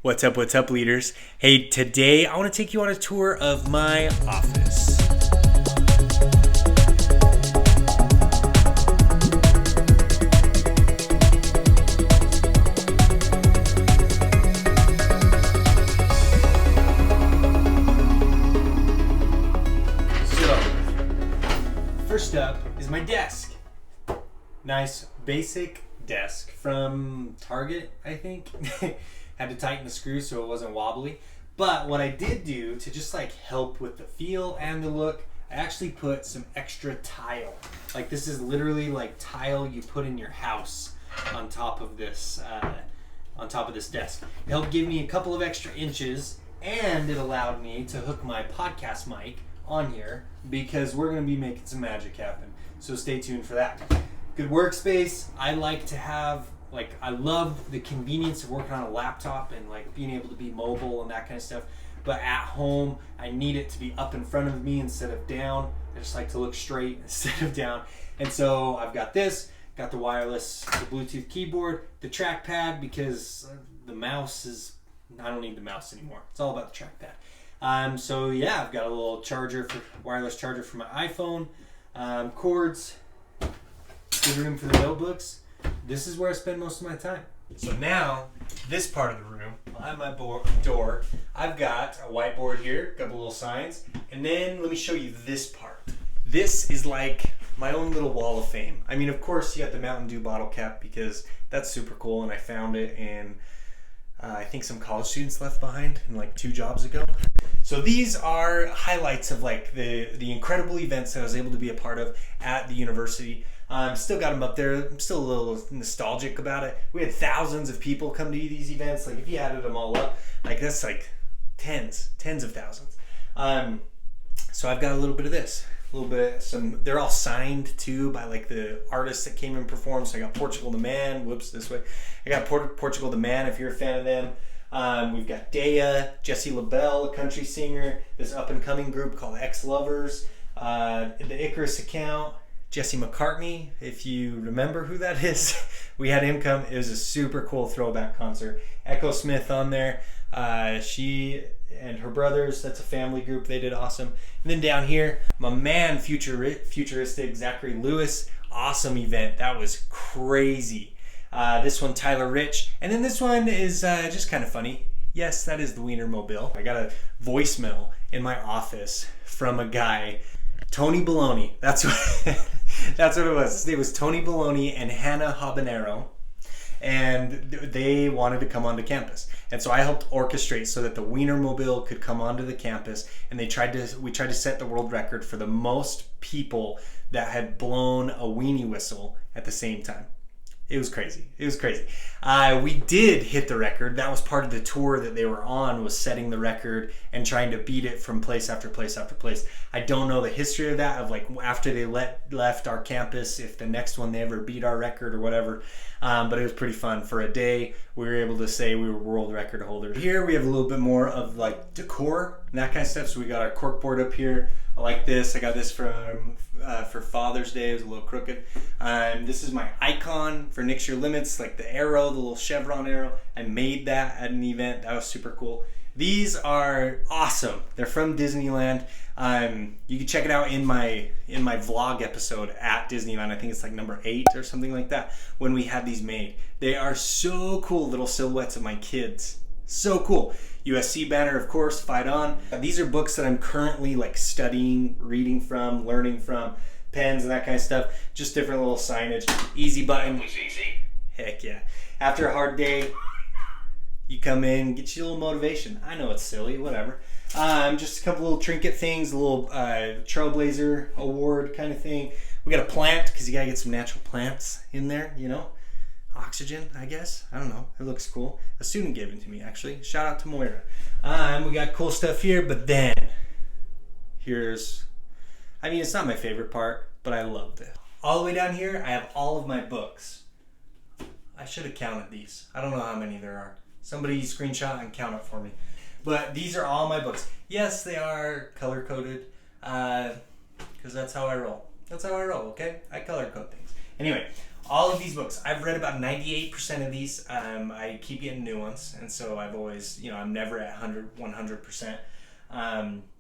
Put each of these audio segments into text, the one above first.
What's up, leaders? Hey, today I want to take you on a tour of my office. So, first up is my desk. Nice, basic desk from Target, I think. Had to tighten the screw so it wasn't wobbly. But what I did do to just like help with the feel and the look, I actually put some extra tile. Like this is literally like tile you put in your house on top of this desk. It helped give me a couple of extra inches, and it allowed me to hook my podcast mic on here because we're gonna be making some magic happen. So stay tuned for that. Good workspace. I like to have, I love the convenience of working on a laptop and like being able to be mobile and that kind of stuff. But at home, I need it to be up in front of me instead of down. I just like to look straight instead of down. And so I've got this, got the wireless, the Bluetooth keyboard, the trackpad, because the mouse is, I don't need the mouse anymore. It's all about the trackpad. So yeah, I've got a little wireless charger for my iPhone, cords, good room for the notebooks. This is where I spend most of my time. So now, this part of the room, behind my door, I've got a whiteboard here, a couple little signs, and then let me show you this part. This is like my own little wall of fame. I mean, of course, you got the Mountain Dew bottle cap because that's super cool, and I found it in, I think some college students left behind in like 2 jobs ago. So these are highlights of like the incredible events that I was able to be a part of at the university. Still got them up there. I'm still a little nostalgic about it. We had thousands of people come to these events. Like if you added them all up, like that's like tens of thousands. So I've got a little bit of this, they're all signed too by like the artists that came and performed. So I got Portugal the Man, this way. I got Portugal the Man if you're a fan of them. We've got Dea, Jesse LaBelle, a country singer, this up and coming group called Ex-Lovers, the Icarus Account, Jesse McCartney, if you remember who that is. We had him come. It was a super cool throwback concert. Echo Smith on there. She and her brothers, that's a family group. They did awesome. And then down here, my man, futuristic Zachary Lewis. Awesome event. That was crazy. This one, Tyler Rich. And then this one is just kind of funny. Yes, that is the Wienermobile. I got a voicemail in my office from a guy, Tony Baloney. That's what it was. His name was Tony Baloney and Hannah Habanero, and they wanted to come onto campus. And so I helped orchestrate so that the Wienermobile could come onto the campus, and we tried to set the world record for the most people that had blown a weenie whistle at the same time. It was crazy. We did hit the record. That was part of the tour that they were on, was setting the record and trying to beat it from place after place after place. I don't know the history of that, of like after they left our campus, if the next one they ever beat our record or whatever. But it was pretty fun. For a day, we were able to say we were world record holders. Here we have a little bit more of like decor and that kind of stuff. So we got our cork board up here. I like this. I got this for Father's Day. It was a little crooked. This is my icon for Nix Your Limits, like the arrow, the little chevron arrow. I made that at an event. That was super cool. These are awesome. They're from Disneyland. You can check it out in my vlog episode at Disneyland. I think it's like number 8 or something like that, when we had these made. They are so cool, little silhouettes of my kids. So cool. USC banner, of course, fight on. These are books that I'm currently like studying, reading from, learning from, pens and that kind of stuff. Just different little signage. Easy button. Easy. Heck yeah. After a hard day, you come in, get you a little motivation. I know it's silly, whatever. Just a couple little trinket things, a little Trailblazer Award kind of thing. We got a plant, because you gotta get some natural plants in there, you know. Oxygen, I guess. I don't know. It looks cool. A student gave it to me, actually. Shout out to Moira. We got cool stuff here, but then it's not my favorite part, but I loved it. All the way down here, I have all of my books. I should have counted these. I don't know how many there are. Somebody screenshot and count it for me. But these are all my books. Yes, they are color-coded, because that's how I roll. Okay? I color-code things. Anyway, All of these books, I've read about 98% of these. I keep getting new ones, and so I've always, I'm never at 100%,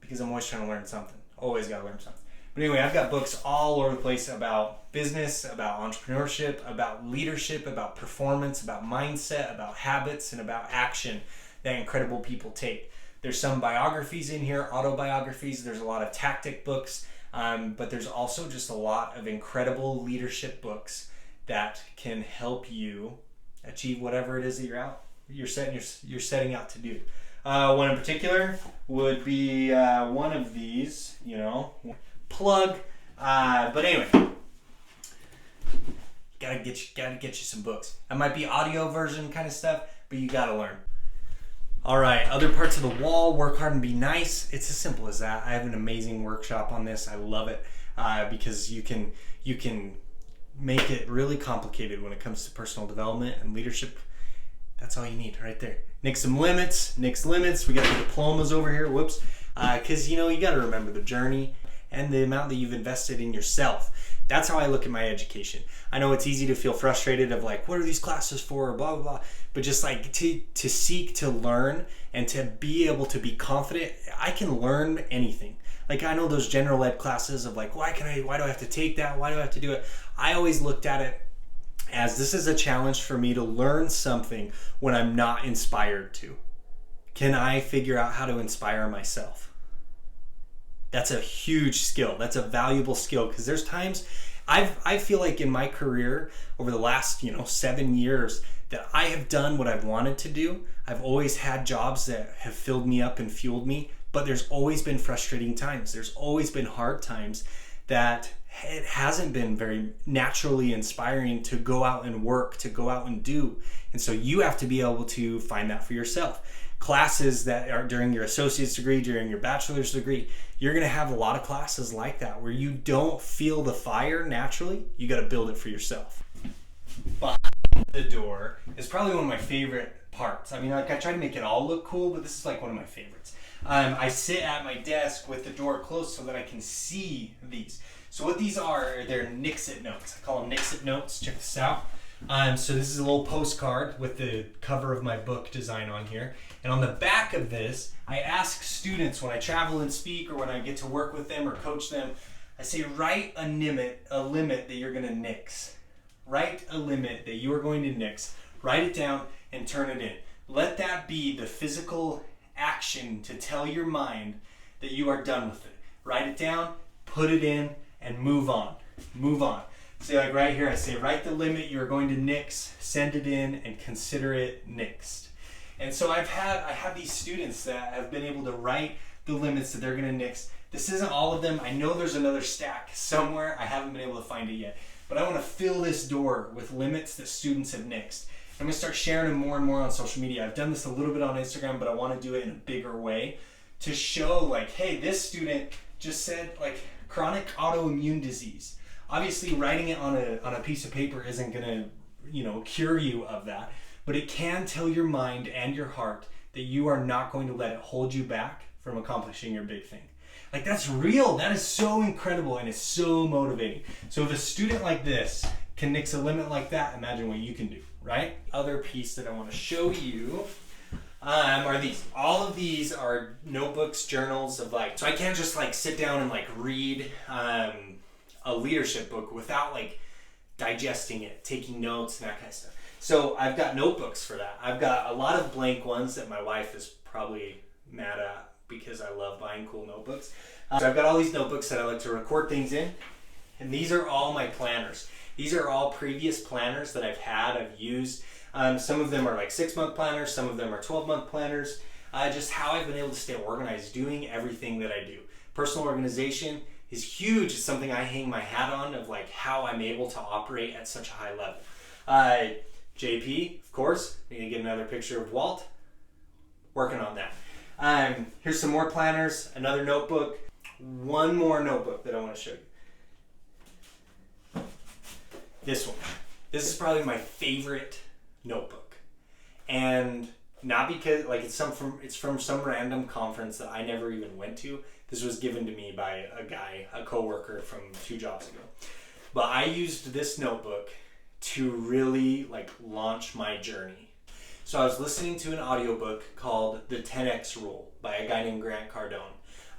because I'm always trying to learn something. Always got to learn something. But anyway, I've got books all over the place about business, about entrepreneurship, about leadership, about performance, about mindset, about habits, and about action that incredible people take. There's some biographies in here, autobiographies. There's a lot of tactic books, but there's also just a lot of incredible leadership books that can help you achieve whatever it is that you're setting out to do. One in particular would be one of these, plug. But anyway, gotta get you some books. That might be audio version kind of stuff, but you gotta learn. All right, other parts of the wall, work hard and be nice. It's as simple as that. I have an amazing workshop on this. I love it because you can make it really complicated when it comes to personal development and leadership. That's all you need right there. NIXYOURLIMITS. We got the diplomas over here. Whoops. Because, you got to remember the journey and the amount that you've invested in yourself. That's how I look at my education. I know it's easy to feel frustrated of like, what are these classes for, blah, blah, blah. But just like to seek to learn and to be able to be confident, I can learn anything. Like I know those general ed classes of like, why do I have to take that? Why do I have to do it? I always looked at it as this is a challenge for me to learn something when I'm not inspired to. Can I figure out how to inspire myself? That's a huge skill. That's a valuable skill because there's times I feel like in my career over the last 7 years that I have done what I've wanted to do. I've always had jobs that have filled me up and fueled me, but there's always been frustrating times. There's always been hard times that it hasn't been very naturally inspiring to go out and work, to go out and do. And so you have to be able to find that for yourself. Classes that are during your associate's degree, during your bachelor's degree, you're going to have a lot of classes like that where you don't feel the fire naturally. You got to build it for yourself. Behind the door is probably one of my favorite parts. I mean, like I try to make it all look cool, but this is like one of my favorites. I sit at my desk with the door closed so that I can see these. So what these are, they're NIXYOURLIMITS notes. I call them NIXYOURLIMITS notes. Check this out. So this is a little postcard with the cover of my book design on here. And on the back of this, I ask students when I travel and speak or when I get to work with them or coach them, I say, write a limit that you're going to nix. Write a limit that you are going to nix. Write it down and turn it in. Let that be the physical action to tell your mind that you are done with it. Write it down, put it in, and move on. Move on. So like right here, I say, write the limit you're going to nix, send it in, and consider it nixed. And so I have these students that have been able to write the limits that they're going to nix. This isn't all of them. I know there's another stack somewhere. I haven't been able to find it yet. But I want to fill this door with limits that students have nixed. I'm going to start sharing them more and more on social media. I've done this a little bit on Instagram, but I want to do it in a bigger way to show like, hey, this student just said like chronic autoimmune disease. Obviously, writing it on a piece of paper isn't going to, cure you of that, but it can tell your mind and your heart that you are not going to let it hold you back from accomplishing your big thing. Like that's real. That is so incredible and it's so motivating. So if a student like this can nix a limit like that, imagine what you can do, right? Other piece that I want to show you are these. All of these are notebooks, journals of like, so I can't just like sit down and like read a leadership book without like digesting it, taking notes and that kind of stuff. So I've got notebooks for that. I've got a lot of blank ones that my wife is probably mad at because I love buying cool notebooks. So I've got all these notebooks that I like to record things in, and these are all my planners. These are all previous planners that I've used. Some of them are like 6-month planners, some of them are 12-month planners. Just how I've been able to stay organized doing everything that I do. Personal organization is huge. It's something I hang my hat on of like how I'm able to operate at such a high level. JP, of course, need to get another picture of Walt. Working on that. Here's some more planners, another notebook, one more notebook that I want to show you. This one. This is probably my favorite notebook. And not because like it's from some random conference that I never even went to. This was given to me by a coworker from 2 jobs ago. But I used this notebook to really like launch my journey. So I was listening to an audiobook called The 10X Rule by a guy named Grant Cardone.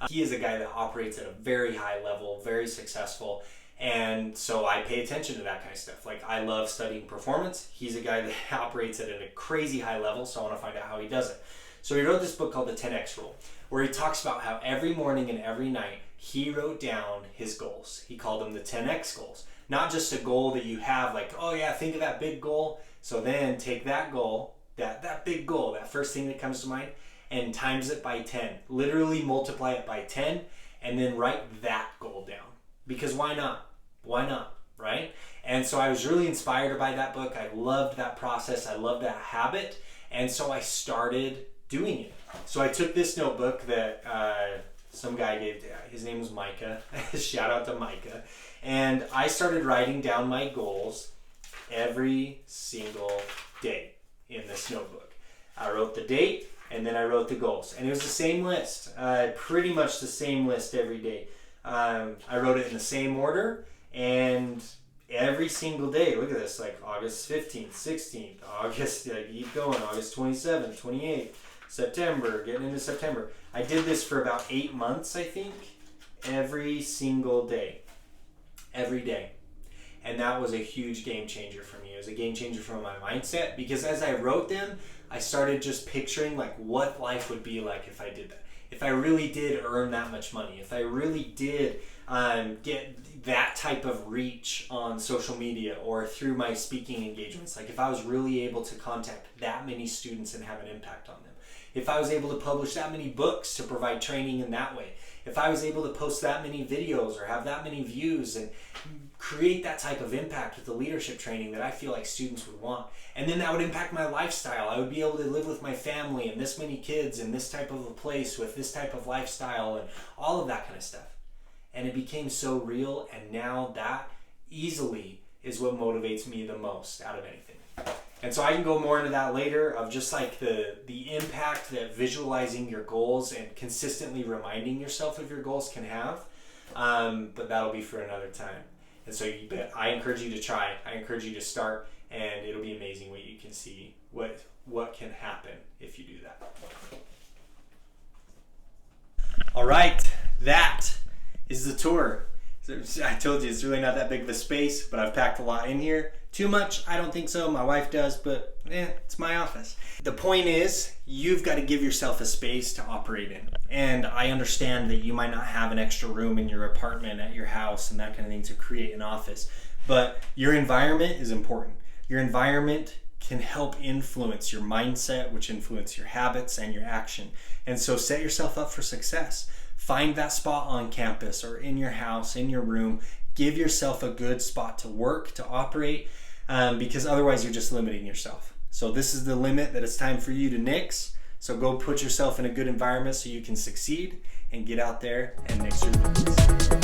He is a guy that operates at a very high level, very successful, and so I pay attention to that kind of stuff. Like, I love studying performance. He's a guy that operates at a crazy high level, so I want to find out how he does it. So he wrote this book called The 10X Rule, where he talks about how every morning and every night he wrote down his goals. He called them the 10X goals. Not just a goal that you have like, oh yeah, think of that big goal. So then take that goal, that big goal, that first thing that comes to mind, and times it by 10. Literally multiply it by 10 and then write that goal down. Because why not? Why not, right? And so I was really inspired by that book. I loved that process. I loved that habit. And so I started doing it. So I took this notebook that some guy gave, his name was Micah. Shout out to Micah. And I started writing down my goals every single day in this notebook. I wrote the date and then I wrote the goals. And it was the same list, pretty much the same list every day. I wrote it in the same order, and every single day, look at this, like August 15th, 16th, August, keep going, August 27th, 28th, September, getting into September. I did this for about 8 months, I think, every single day, every day. And that was a huge game changer for me. It was a game changer for my mindset, because as I wrote them, I started just picturing like what life would be like if I did that. If I really did earn that much money, if I really did get that type of reach on social media or through my speaking engagements, like if I was really able to contact that many students and have an impact on them, if I was able to publish that many books to provide training in that way, if I was able to post that many videos or have that many views and create that type of impact with the leadership training that I feel like students would want. And then that would impact my lifestyle. I would be able to live with my family and this many kids in this type of a place with this type of lifestyle and all of that kind of stuff. And it became so real, and now that easily is what motivates me the most out of anything. And so I can go more into that later, of just like the impact that visualizing your goals and consistently reminding yourself of your goals can have. But that'll be for another time. And so I encourage you to try. I encourage you to start, and it'll be amazing what you can see, what can happen if you do that. All right, that is the tour. So I told you it's really not that big of a space, but I've packed a lot in here. Too much? I don't think so. My wife does, but it's my office. The point is, you've got to give yourself a space to operate in. And I understand that you might not have an extra room in your apartment, at your house, and that kind of thing to create an office. But your environment is important. Your environment can help influence your mindset, which influence your habits and your action. And so set yourself up for success. Find that spot on campus or in your house, in your room. Give yourself a good spot to work, to operate, because otherwise you're just limiting yourself. So this is the limit that it's time for you to nix. So go put yourself in a good environment so you can succeed and get out there and nix your limits.